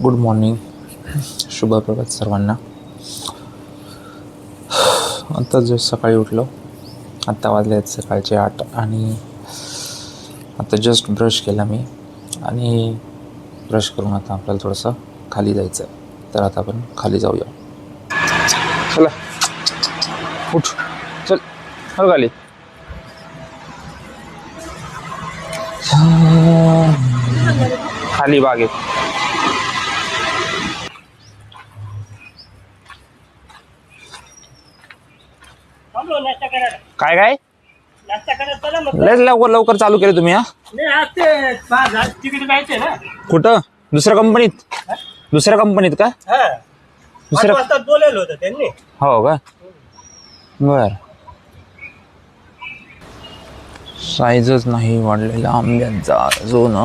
Good morning, शुभ प्रभात सर्वांना. आता जो सकाळी उठलो, आत्ता वाजले आहेत सकाळचे 8 आणि आता जस्ट ब्रश केला मी आणि ब्रश करून आता आपल्याला थोडंसं खाली जायचं आहे. तर आता आपण खाली जाऊया. चला उठ, चल हो खाली. खाली बागेत काय काय लयच लवकर लवकर चालू केले तुम्ही. कुठं? दुसऱ्या कंपनीत का? दुसऱ्या बोलवलं होतं त्यांनी. हो का? बर. साईजच नाही वाढलेला आंब्यांचा जो ना.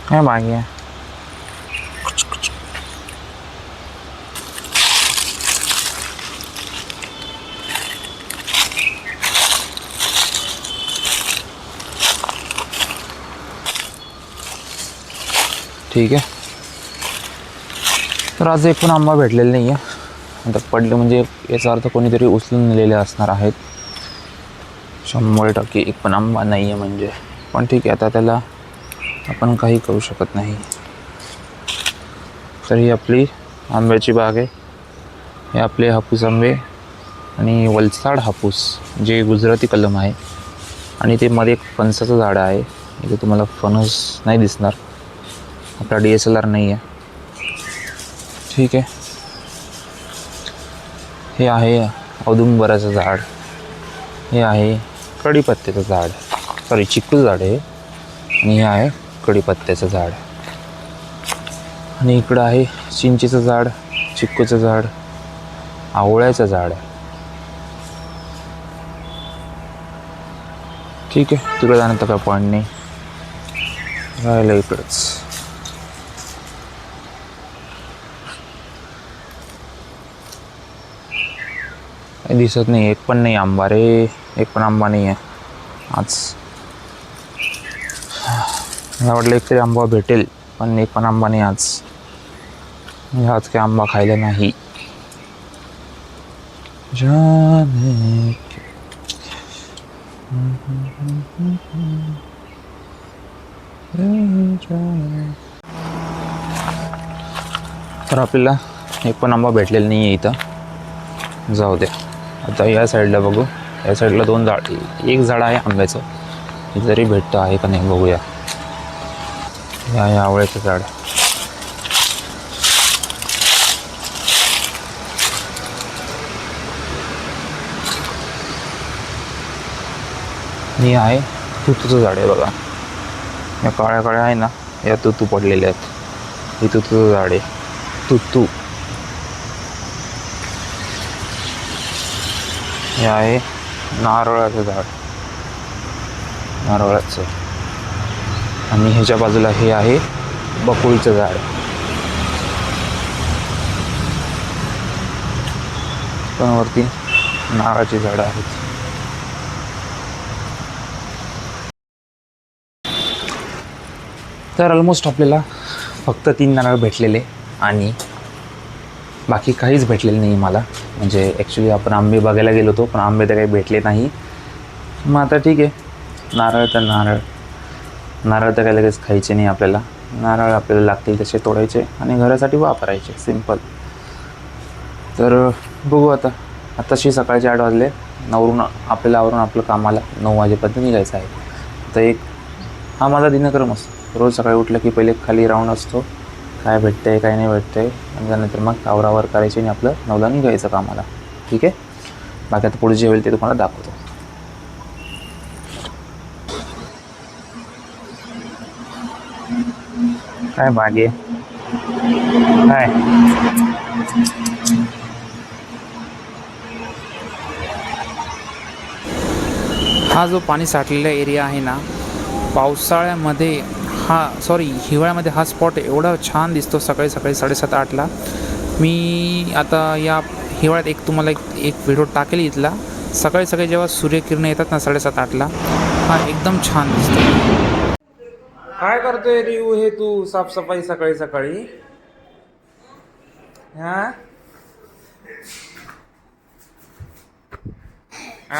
काय मागे ठीक आहे. तर आज एक पण आंबा भेटलेला नाही आहे. आता पडले म्हणजे याचा अर्थ कोणीतरी उचलून नेलेले असणार आहेत. 100% एक पण आंबा नाही आहे म्हणजे. पण ठीक आहे, आता त्याला आपण काही करू शकत नाही. तर ही आपली आंब्याची बाग आहे. हे आपले हापूस आंबे आणि वलसाड हापूस जे गुजराती कलम आहे. आणि ते मध्ये एक फणसाचं झाड आहे. इथे तुम्हाला फणस नाही दिसणार, आपला DSLR नाही आहे. ठीक आहे. हे आहे औदुंबराचं झाड. हे आहे कढीपत्त्याचं झाड, सॉरी चिकूचं झाड आहे. आणि हे आहे कढीपत्त्याचं झाड. आणि इकडं आहे चिंचेचं झाड, चिक्कूचं झाड, आवळ्याचं झाड. ठीक आहे, तिकडे जाण्याचं काय पॉईंट नाही, राहिलं इकडंच. दिसत नाही, एक पण नाही आंबा रे. एक पण आंबा नाही आहे आज. मला वाटलं एकतरी आंबा भेटेल, पण एक पण आंबा नाही आज. आज काही आंबा खायला नाही. तर आपल्याला एक पण आंबा भेटलेला नाही आहे इथं. जाऊ दे. आता या साईडला बघू. या साईडला 2 झाड, एक झाड आहे आंब्याचं. इथे तरी भेटतं आहे का नाही बघूया. हे आहे आवळ्याचं झाड. हे आहे तुतूचं झाड आहे बघा. या काळ्या काळ्या आहे ना, या तुतू पडलेल्या आहेत. हे तुतूचं झाड आहे, तुतू. हे आहे नारळाचं झाड, नारळाचं. आणि ह्याच्या बाजूला हे आहे बकुळचं झाड. पण वरती नारळाची झाडं आहेत. तर ऑलमोस्ट आपल्याला फक्त 3 नारळ भेटलेले आणि बाकी काहीच भेटलेलं नाही मला. म्हणजे ॲक्च्युली आपण आंबे बघायला गेलो होतो, पण आंबे तर काही भेटले नाही. मग आता ठीक आहे, नारळ तर नारळ तर काही लगेच खायचे नाही आपल्याला. नारळ आपल्याला लागतील तसे तोडायचे आणि घरासाठी वापरायचे, सिंपल. तर बघू आता. आताशी सकाळचे 8 वाजले. आपल्याला आवरून आपलं कामाला 9 वाजेपर्यंत निघायचं आहे. तर हा माझा दिनक्रम असतो. रोज सकाळी उठलं की पहिले खाली राऊंड असतो, काय भेटतं आहे काय नाही भेटतं आहे. आणि त्यानंतर मग आवरावर करायचे आणि आपलं 9ला निघायचं कामाला. ठीक आहे. बाकी आता पुढे जे होईल ते तुम्हाला दाखवतो. काय बागे काय हा जो पाणी साठलेला एरिया आहे ना, पावसाळ्यामध्ये हिवाळ्यामध्ये हा स्पॉट एवढा छान दिसतो. सकाळी 7:30-8ला. मी आता या हिवाळ्यात तुम्हाला एक व्हिडिओ टाकेल इथला. सकाळी जेव्हा सूर्यकिरण येतात ना 7:30-8ला, हा एकदम छान दिसतो. काय करतोय रिऊ हे तू साफसफाई सकाळी सकाळी? हा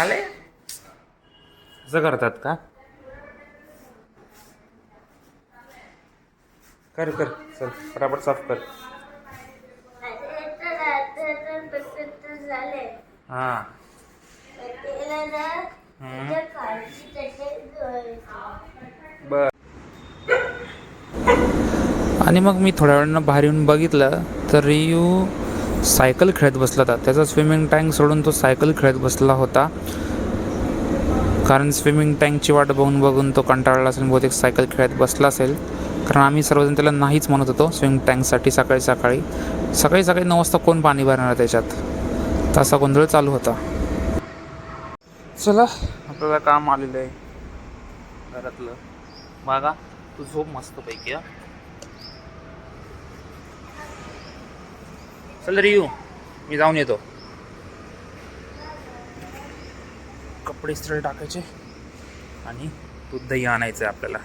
आले असं करतात का? कर कर चल फटाफट साफ कर. हा बर. आणि मग मी थोड्या वेळानं बाहेर येऊन बघितलं तर रियू सायकल खेळत बसला होता. त्याचा स्विमिंग टँक सोडून तो सायकल खेळत बसला होता. कारण स्विमिंग टँकची वाट बघून बघून तो कंटाळला असेल, बहुतेक सायकल खेळत बसला असेल. कारण आम्ही सर्वजण त्याला नाहीच म्हणत होतो स्विमिंग टँकसाठी. सकाळी सकाळी 9 वाजता कोण पाणी भरणार त्याच्यात, तसा गोंधळ चालू होता. चला आपल्याला काम आलेलं आहे घरातलं. बघा तू झोप मस्तपैकी. चल रियू मी जाऊन येतो. कपडे इस्त्री टाकायचे आणि दूध दही आणायचं आहे आपल्याला.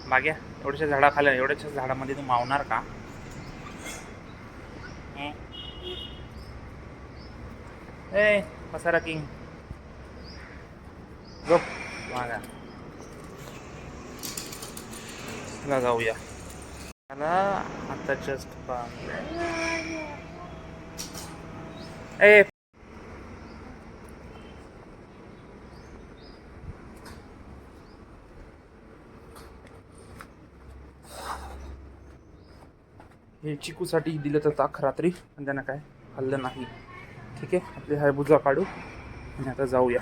बाग्या एवढ्याशा झाडाखाली, एवढ्याशा झाडामध्ये तू मावणार का? ए पसारा किंग गप मागा. चला जाऊया. मला आता जस्ट ए हे चिकूसाठी दिलं तर ताक रात्री, पण त्यांना काय खाल्लं नाही. ठीक आहे, आपली हायबुजा काढू आणि आता जाऊया.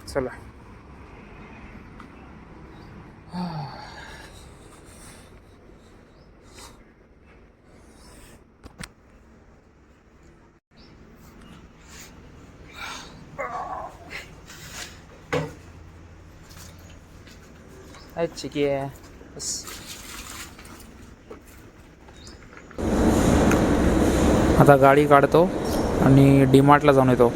चला चिकी आहे बस. आता गाडी काढतो आणि डीमार्टला जाऊन येतो.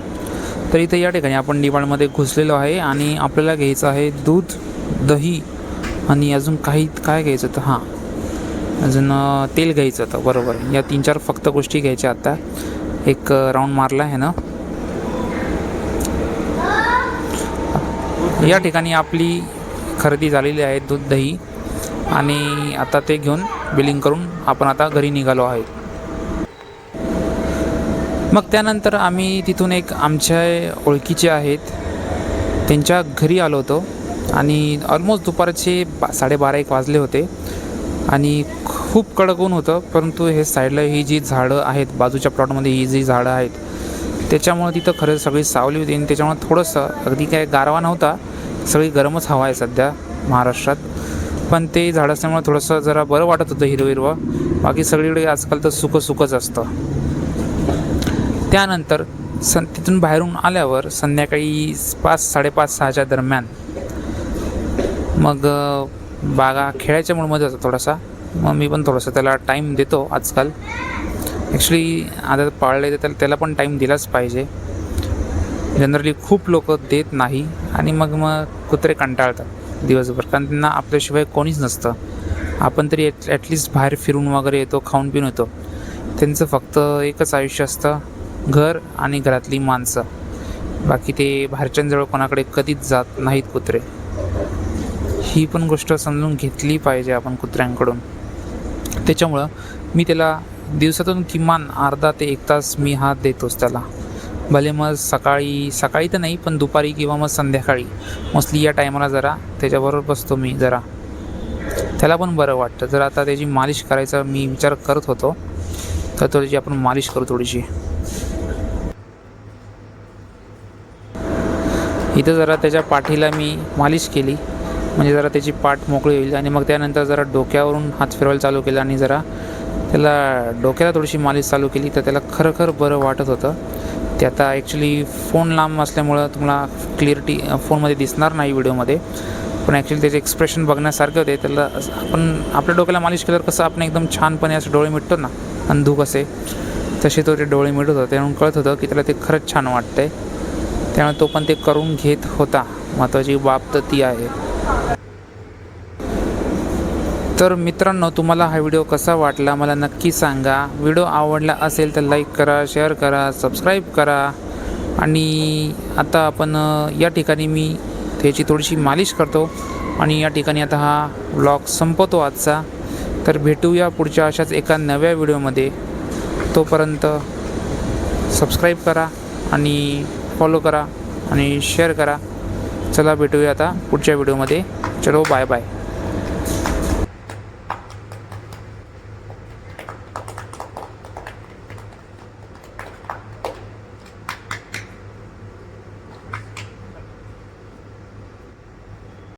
तर इथं या ठिकाणी आपण डीमार्टमध्ये घुसलेलो आहे आणि आपल्याला घ्यायचं आहे दूध, दही आणि अजून काय घ्यायचं होतं. हां, अजून तेल घ्यायचं होतं. बरोबर, या 3-4 फक्त गोष्टी घ्यायच्या. आता एक राऊंड मारला आहे ना. या ठिकाणी आपली खरेदी झालेली आहे दूध, दही, आणि आता ते घेऊन बिलिंग करून आपण आता घरी निघालो आहे. मग त्यानंतर आम्ही तिथून एक आमच्या ओळखीचे आहेत त्यांच्या घरी आलो होतो आणि ऑलमोस्ट दुपारचे 12:30-1 वाजले होते आणि खूप कडक ऊन होतं. परंतु हे साईडला ही जी झाडं आहेत, बाजूच्या प्लॉटमध्ये ही जी झाडं आहेत, त्याच्यामुळं तिथं खरंच सगळी सावली होती आणि त्याच्यामुळं थोडंसं अगदी काय गारवा नव्हता. सगळी गरमच हवा आहे सध्या महाराष्ट्रात. पण ते झाड असल्यामुळं थोडंसं जरा बरं वाटत होतं, हिरवं. बाकी सगळीकडे आजकाल तर सुकंच असतं. त्यानंतर तिथून बाहेरून आल्यावर संध्याकाळी 5-5:30-6च्या दरम्यान मग बागा खेळायच्या मूडमध्ये होता थोडासा. मग मी पण थोडंसं त्याला टाईम देतो आजकाल. ॲक्च्युली आता पाळले तर त्याला पण टाईम दिलाच पाहिजे. जनरली खूप लोक देत नाही आणि मग कुत्रे कंटाळतात दिवसभर, कारण त्यांना आपल्याशिवाय कोणीच नसतं. आपण तरी ॲटलिस्ट बाहेर फिरून वगैरे येतो, खाऊन पिऊन येतो. त्यांचं फक्त एकच आयुष्य असतं, घर आणि घरातली माणसं. बाकी ते बाहेरच्यांजवळ कोणाकडे कधीच जात नाहीत कुत्रे. ही पण गोष्ट समजून घेतली पाहिजे आपण कुत्र्यांकडून. त्याच्यामुळं मी त्याला दिवसातून किमान अर्धा ते 1 तास मी हात देतोच त्याला. भले मग सकाळी तर नाही, पण दुपारी किंवा मग संध्याकाळी मोस्टली या टायमाला जरा त्याच्याबरोबर बसतो मी. जरा त्याला पण बरं वाटतं. जर आता त्याची मालिश करायचा मी विचार करत होतो, तर त्याची आपण मालिश करू थोडीशी. इथं जरा त्याच्या पाठीला मी मालिश केली, म्हणजे जरा त्याची पाठ मोकळी होईल. आणि मग त्यानंतर जरा डोक्यावरून हात फिरवायला चालू केला आणि जरा त्याला डोक्याला थोडीशी मालिश चालू केली, तर त्याला खरं बरं वाटत होतं. ते आता ॲक्च्युली फोन लांब असल्यामुळं तुम्हाला क्लिअरिटी फोनमध्ये दिसणार नाही व्हिडिओमध्ये, पण ॲक्च्युली त्याचे एक्सप्रेशन बघण्यासारखे होते. त्याला आपण आपल्या डोक्याला मालिश केल्यावर कसं आपण एकदम छानपणे असं डोळे मिटतो ना, अंधूक असे, तसे तो ते डोळे मिटत होते. म्हणून कळत होतं की त्याला ते खरंच छान वाटतंय. त्यामुळे तो पण ते करून घेत होता. महत्त्वाची बाब तर ती आहे. तर मित्रांनो, तुम्हाला हा व्हिडिओ कसा वाटला मला नक्की सांगा. व्हिडिओ आवडला असेल तर लाईक करा, शेअर करा, सबस्क्राईब करा. आणि आता आपण या ठिकाणी मी त्याची थोडीशी मालिश करतो आणि या ठिकाणी आता हा व्लॉग संपवतो आजचा. तर भेटूया पुढच्या अशाच एका नव्या व्हिडिओमध्ये. तोपर्यंत सबस्क्राईब करा आणि फॉलो करा आणि शेअर करा. चला भेटूया आता पुढच्या व्हिडिओमध्ये. चलो बाय बाय.